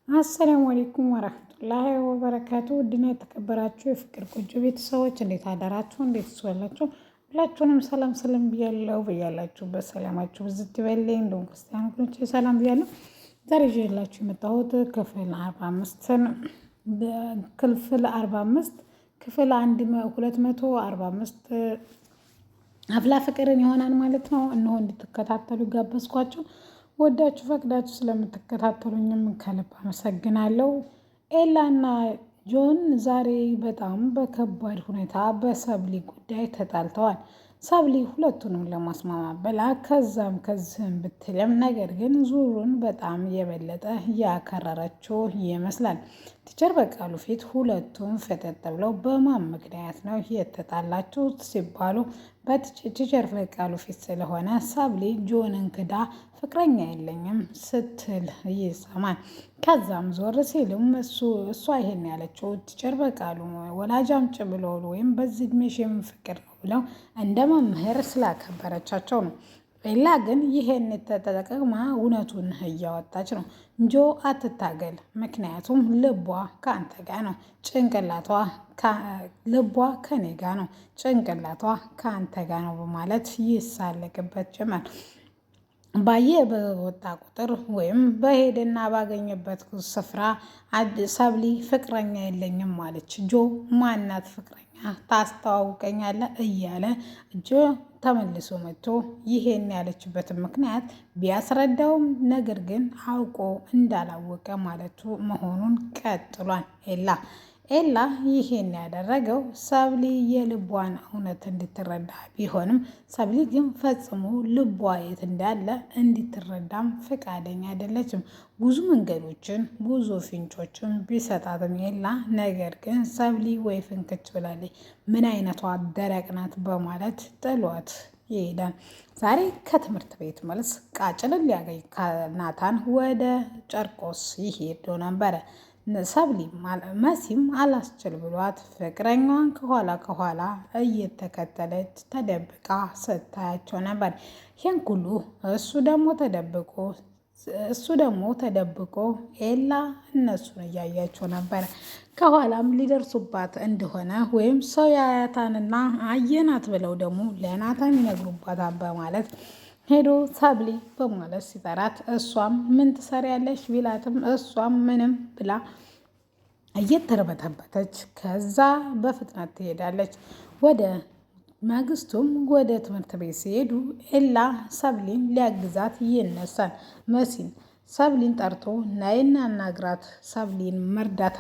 አሰላሙ አለይኩም ወራህመቱላሂ ወበረካቱ። ውድና የተከበራችሁ የፍቅር ጎጆ ቤተሰቦች እንዴት አደራችሁ? እንዴት ዋላችሁ? ሁላችሁንም ሰላም ብያለሁ። በያላችሁበት ሰላማችሁ ብዝት ይበልኝ። እንደውም ክርስቲያኖች ሰላም ብያለሁ። ዛሬ ይዤላችሁ የመጣሁት ክፍል 45 ክፍል 245 አፍላ ፍቅርን ይሆናል ማለት ነው። እነሆ እንድትከታተሉ ጋበዝኳችሁ። ወዳችሁ ፈቅዳችሁ ስለምትከታተሉኝም ከልብ አመሰግናለሁ። ኤላና ጆን ዛሬ በጣም በከባድ ሁኔታ በሰብሊ ጉዳይ ተጣልተዋል። ሰብሊ ሁለቱንም ለማስማማት ብላ ከዚህም ብትልም ነገር ግን ዙሩን በጣም የበለጠ ያከረረችው ይመስላል። ቲቸር በቃሉ ፊት ሁለቱም ፈጠጥ ብለው በማን ምክንያት ነው የተጣላችሁት ሲባሉ በቲቸር በቃሉ ፊት ስለሆነ ሰብሊ ጆንን ክዳ ፍቅረኛ የለኝም ስትል ይሰማል። ከዛም ዞር ሲልም እሷ ይሄን ያለችው ቲቸር በቃሉ ወላጅ አምጪ ብሎ ወይም በዚህ እድሜሽ የምን ፍቅር ነው ብለው እንደ መምህር ስላከበረቻቸው ነው። ኤላ ግን ይሄን ተጠቅማ እውነቱን እያወጣች ነው። ጆ አትታገል፣ ምክንያቱም ልቧ ከአንተ ጋር ነው፣ ልቧ ከኔ ጋር ነው፣ ጭንቅላቷ ከአንተ ጋር ነው በማለት ይሳለቅበት ጀመር። ባየ በወጣ ቁጥር ወይም በሄደና ባገኘበት ስፍራ ሰብሊ ፍቅረኛ የለኝም ማለች። ጆ ማናት ፍቅረኛ ታስተዋውቀኛለህ እያለ ጆ ተመልሶ መጥቶ ይሄን ያለችበትን ምክንያት ቢያስረዳውም ነገር ግን አውቆ እንዳላወቀ ማለቱ መሆኑን ቀጥሏል። ኤላ ይሄን ያደረገው ሰብሊ የልቧን እውነት እንድትረዳ ቢሆንም ሰብሊ ግን ፈጽሞ ልቧ የት እንዳለ እንድትረዳም ፈቃደኛ አይደለችም። ብዙ መንገዶችን ብዙ ፍንጮችን ቢሰጣትም ኤላ ነገር ግን ሰብሊ ወይ ፍንክች ብላለች፣ ምን አይነቷ ደረቅ ናት በማለት ጥሏት ይሄዳል። ዛሬ ከትምህርት ቤት መልስ ቃጭልን ሊያገኝ ከናታን ወደ ጨርቆስ ይሄድ ነበረ። ሰብሊ መሲም አላስችል ብሏት ፍቅረኛዋን ከኋላ እየተከተለች ተደብቃ ስታያቸው ነበር። ይህን ሁሉ እሱ ደግሞ ተደብቆ ኤላ እነሱን እያያቸው ነበር። ከኋላም ሊደርሱባት እንደሆነ ወይም ሰው ያያታንና አየናት ብለው ደግሞ ለናታን ይነግሩባታል በማለት ሄዶ ሰብሊ በማለት ሲጠራት እሷም ምን ትሰሪያለሽ ቢላትም እሷም ምንም ብላ እየተርበተበተች ከዛ በፍጥነት ትሄዳለች። ወደ ማግስቱም ወደ ትምህርት ቤት ሲሄዱ ኤላ ሰብሊን ሊያግዛት ይነሳል። መሲን ሰብሊን ጠርቶ ናይና አናግራት፣ ሰብሊን መርዳት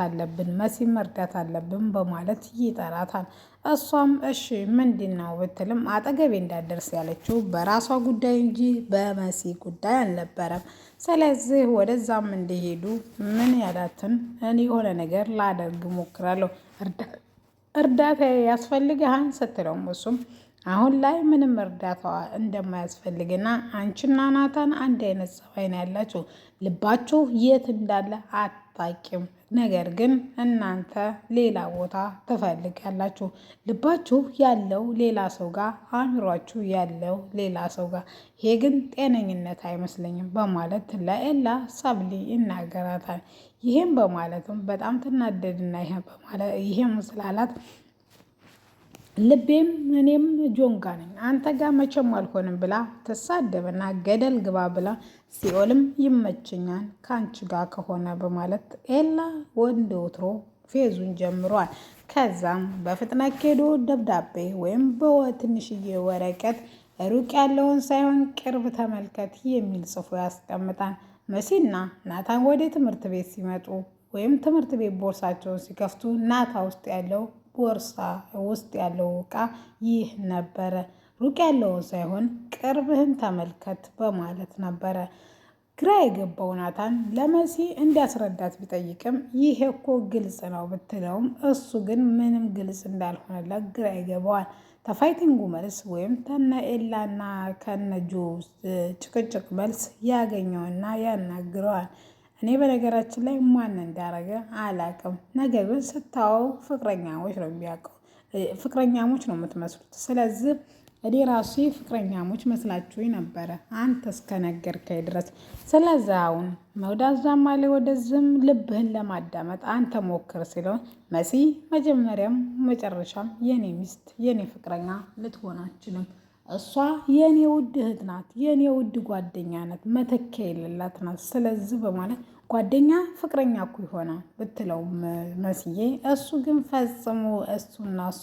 አለብን በማለት ይጠራታል። እሷም እሺ ምንድን ነው ብትልም አጠገቤ እንዳደርስ ያለችው በራሷ ጉዳይ እንጂ በመሲ ጉዳይ አልነበረም። ስለዚህ ወደዛም እንዲሄዱ ምን ያላትን እኔ የሆነ ነገር ላደርግ ሞክራለሁ፣ እርዳታ ያስፈልግሃን ስትለውም እሱም አሁን ላይ ምንም እርዳታ እንደማያስፈልግና አንቺና ናታን አንድ አይነት ጸባይ ነው ያላችሁ፣ ልባችሁ የት እንዳለ አታውቂም። ነገር ግን እናንተ ሌላ ቦታ ትፈልጋላችሁ። ልባችሁ ያለው ሌላ ሰው ጋር፣ አእምሯችሁ ያለው ሌላ ሰው ጋር። ይሄ ግን ጤነኝነት አይመስለኝም በማለት ለኤላ ሰብሊ ይናገራታል። ይህም በማለትም በጣም ትናደድና ይሄም ስላላት ልቤም እኔም ጆንጋ ነኝ አንተ ጋር መቼም አልሆንም ብላ ተሳደበና ገደል ግባ ብላ ሲኦልም ይመችኛል ከአንቺ ጋር ከሆነ በማለት ኤላ ወንድ ወትሮ ፌዙን ጀምሯል። ከዛም በፍጥነት ሄዶ ደብዳቤ ወይም በትንሽዬ ወረቀት ሩቅ ያለውን ሳይሆን ቅርብ ተመልከት የሚል ጽፎ ያስቀምጣል። መሲና ናታን ወደ ትምህርት ቤት ሲመጡ ወይም ትምህርት ቤት ቦርሳቸውን ሲከፍቱ ናታ ውስጥ ያለው ቦርሳ ውስጥ ያለው ዕቃ ይህ ነበረ። ሩቅ ያለውን ሳይሆን ቅርብህን ተመልከት በማለት ነበረ። ግራ የገባው ናታን ለመሲ እንዲያስረዳት ቢጠይቅም ይሄ እኮ ግልጽ ነው ብትለውም እሱ ግን ምንም ግልጽ እንዳልሆነለት ግራ ይገባዋል። ተፋይቲንጉ መልስ ወይም ተነ ኤላና ከነ ጆ ጭቅጭቅ መልስ ያገኘውና ያናግረዋል። እኔ በነገራችን ላይ ማን እንዳረገ አላቅም። ነገር ግን ስታወው ፍቅረኛሞች ነው የምትመስሉት። ስለዚህ እኔ ራሱ ፍቅረኛሞች መስላችሁኝ ነበረ አንተ እስከነገርከኝ ድረስ። ስለዚህ አሁን ወደዛም አለ ወደዝም ልብህን ለማዳመጥ አንተ ሞክር ሲለው መሲ መጀመሪያም መጨረሻም የኔ ሚስት የኔ ፍቅረኛ ልትሆን አትችልም። እሷ የኔ ውድ እህት ናት፣ የኔ ውድ ጓደኛ ናት፣ መተኪያ የሌላት ናት። ስለዚህ በማለት ጓደኛ ፍቅረኛ እኮ ይሆናል ብትለው መስዬ፣ እሱ ግን ፈጽሞ እሱና እሷ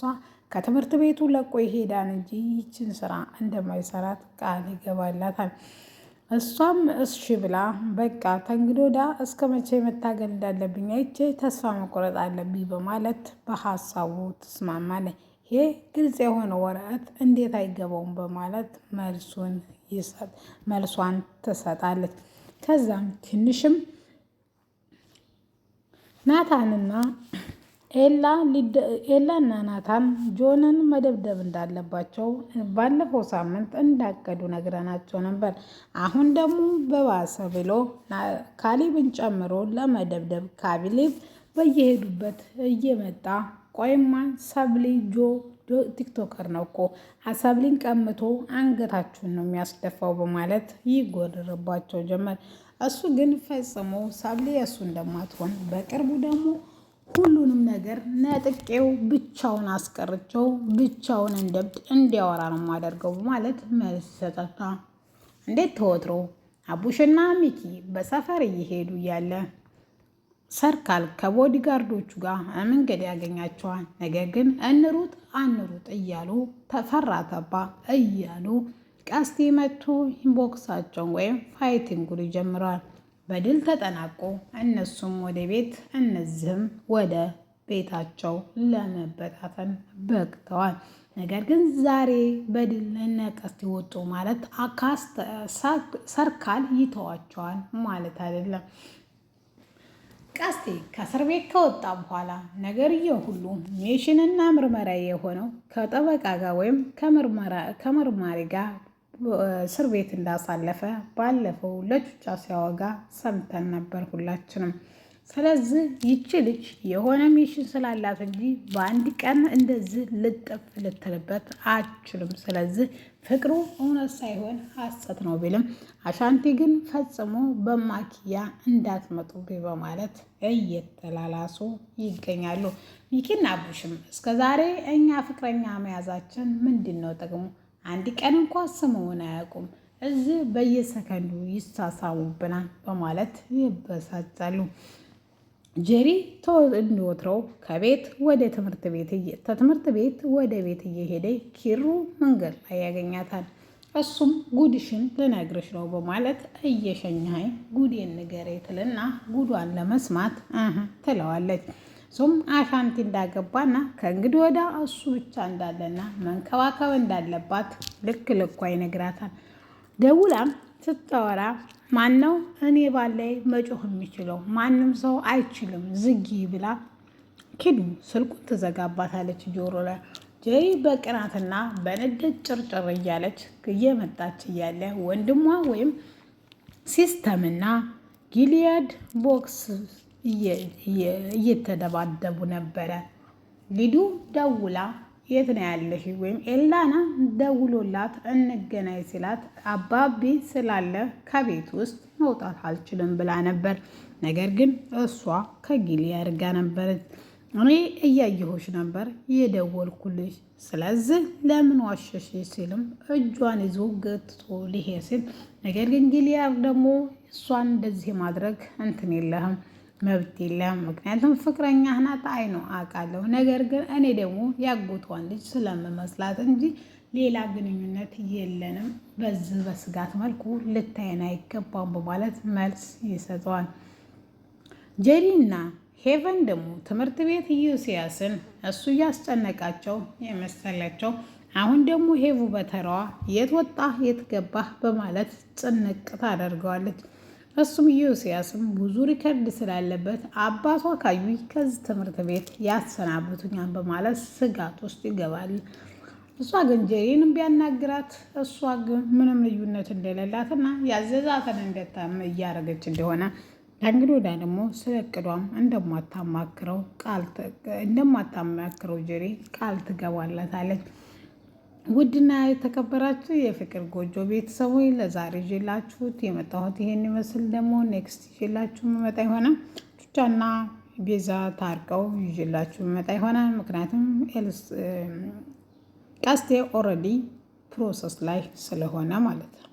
ከትምህርት ቤቱ ለቆ ይሄዳን እንጂ ይችን ስራ እንደማይሰራት ቃል ይገባላታል። እሷም እሺ ብላ በቃ ተንግዶዳ እስከ መቼ መታገል እንዳለብኝ አይቼ ተስፋ መቆረጥ አለብኝ በማለት በሀሳቡ ትስማማለች። ይሄ ግልጽ የሆነ ወረቀት እንዴት አይገባውም በማለት መልሷን ትሰጣለች። ከዛም ትንሽም ናታንና ኤላና ናታን ጆንን መደብደብ እንዳለባቸው ባለፈው ሳምንት እንዳቀዱ ነግረናቸው ነበር። አሁን ደግሞ በባሰ ብሎ ካሊብን ጨምሮ ለመደብደብ ካሊብ በየሄዱበት እየመጣ ቆይማ ሰብሊ ቲክቶከር ነው እኮ ሰብሊን ቀምቶ አንገታችሁን ነው የሚያስደፋው በማለት ይጎርርባቸው ጀመር። እሱ ግን ፈጽሞ ሰብሊ እሱ እንደማትሆን በቅርቡ ደግሞ ሁሉንም ነገር ነጥቄው ብቻውን አስቀርቸው ብቻውን እንዲያወራ ነው የማደርገው በማለት መልስ ሰጠታ። እንዴት ተወትሮ አቡሽና ሚኪ በሰፈር እየሄዱ እያለ ሰርካል ከቦዲጋርዶቹ ጋር መንገድ ያገኛቸዋል። ነገር ግን እንሩጥ አንሩጥ እያሉ ተፈራተባ እያሉ ቀስቴ መቶ ቦክሳቸውን ወይም ፋይቲንጉን ይጀምረዋል። በድል ተጠናቆ እነሱም ወደ ቤት እነዚህም ወደ ቤታቸው ለመበታተን በቅተዋል። ነገር ግን ዛሬ በድል ቀስቴ ወጡ ማለት ሰርካል ይተዋቸዋል ማለት አይደለም። ቀስቴ ከእስር ቤት ከወጣ በኋላ ነገርየው ሁሉ ሜሽንና ምርመራ የሆነው ከጠበቃ ጋር ወይም ከመርማሪ ጋር እስር ቤት እንዳሳለፈ ባለፈው ለቹቻ ሲያወጋ ሰምተን ነበር ሁላችንም። ስለዚህ ይቺ ልጅ የሆነ ሚሽን ስላላት እንጂ በአንድ ቀን እንደዚህ ልጥፍ ልትልበት አችልም። ስለዚህ ፍቅሩ እውነት ሳይሆን ሐሰት ነው ቢልም አሻንቲ ግን ፈጽሞ በማኪያ እንዳትመጡብኝ በማለት እየተላላሱ ይገኛሉ። ሚኪና አቡሽም እስከዛሬ እኛ ፍቅረኛ መያዛችን ምንድን ነው ጥቅሙ? አንድ ቀን እንኳ ስመውን አያውቁም። እዚህ በየሰከንዱ ይሳሳሙብናል በማለት ይበሳጫሉ። ጄሪ እንደወትሮው ከቤት ወደ ትምህርት ቤት ወደ ቤት እየሄደ ኪሩ መንገድ ላይ ያገኛታል። እሱም ጉድሽን ልነግርሽ ነው በማለት እየሸኛይ ጉዴን ንገረኝ ትልና ጉዷን ለመስማት ትለዋለች። እሱም አሻንቲ እንዳገባና ከእንግዲህ ወዳ እሱ ብቻ እንዳለና መንከባከብ እንዳለባት ልክ ልኳ ይነግራታል። ደውላም ስታወራ ማነው እኔ ባላይ መጮህ የሚችለው? ማንም ሰው አይችልም ዝጊ ብላ ኪዱ ስልኩን ትዘጋባታለች ጆሮ ላይ። ጄሪ በቅናትና በንዴት ጭርጭር እያለች እየመጣች እያለ ወንድሟ ወይም ሲስተምና ጊሊያድ ቦክስ እየተደባደቡ ነበረ። ሊዱ ደውላ የት ነው ያለሽ? ወይም ኤላና ደውሎላት እንገናኝ ሲላት አባቢ ስላለ ከቤት ውስጥ መውጣት አልችልም ብላ ነበር። ነገር ግን እሷ ከጊሊያድ ጋር ነበረች። እኔ እያየሁሽ ነበር የደወልኩልሽ፣ ስለዚህ ለምን ዋሸሽ ሲልም እጇን ይዞ ገትቶ ሊሄድ ሲል፣ ነገር ግን ጊሊያድ ደግሞ እሷን እንደዚህ ማድረግ እንትን የለህም መብት የለም፣ ምክንያቱም ፍቅረኛ ናት። አይ ነው አውቃለሁ፣ ነገር ግን እኔ ደግሞ ያጎቷን ልጅ ስለምመስላት እንጂ ሌላ ግንኙነት የለንም፣ በዚህ በስጋት መልኩ ልታየን አይገባም በማለት መልስ ይሰጠዋል። ጄሪና ሄቨን ደግሞ ትምህርት ቤት ዩሲያስን እሱ እያስጨነቃቸው የመሰላቸው አሁን ደግሞ ሄቡ በተራዋ የት ወጣ የት ገባህ በማለት ጭንቅ ታደርገዋለች። እሱም ዩሲያስም ብዙ ሪከርድ ስላለበት አባቷ ካዩ ከዚህ ትምህርት ቤት ያሰናብቱኛል በማለት ስጋት ውስጥ ይገባል። እሷ ግን ጄሪንም ቢያናግራት እሷ ግን ምንም ልዩነት እንደሌላትና ያዘዛትን እያደረገች እንደሆነ ከእንግዲህ ወዲያ ደግሞ ስለ እቅዷም እንደማታማክረው ጄሪ ቃል ትገባላታለች። ውድና የተከበራችሁ የፍቅር ጎጆ ቤተሰቦች ለዛሬ ይዤላችሁት የመጣሁት ይሄን ይመስል ደግሞ ኔክስት ይዤላችሁ መመጣ ይሆናል። ቹቻና ቤዛ ታርቀው ይዤላችሁ መመጣ ይሆናል። ምክንያቱም ቀስቴ ኦልሬዲ ፕሮሰስ ላይ ስለሆነ ማለት ነው።